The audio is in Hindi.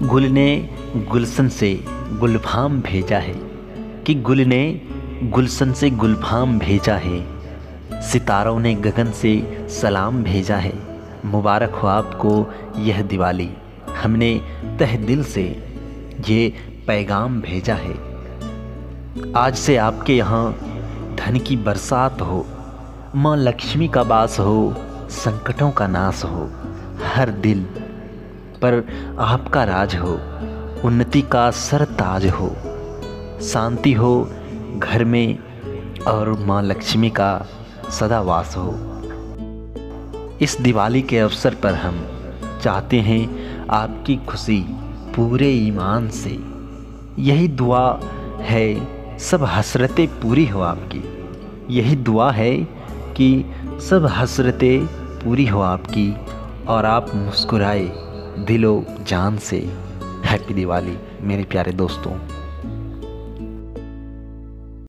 गुल ने गुलशन से गुलफाम भेजा है, कि गुल ने गुलशन से गुलफाम भेजा है, सितारों ने गगन से सलाम भेजा है। मुबारक हो आपको यह दिवाली, हमने तहे दिल से ये पैगाम भेजा है। आज से आपके यहाँ धन की बरसात हो, माँ लक्ष्मी का वास हो, संकटों का नाश हो, हर दिल पर आपका राज हो, उन्नति का सरताज हो, शांति हो घर में और माँ लक्ष्मी का सदा वास हो। इस दिवाली के अवसर पर हम चाहते हैं आपकी खुशी पूरे ईमान से। यही दुआ है सब हसरतें पूरी हो आपकी, यही दुआ है कि सब हसरतें पूरी हो आपकी और आप मुस्कुराए दिलो जान से। हैप्पी दिवाली मेरे प्यारे दोस्तों।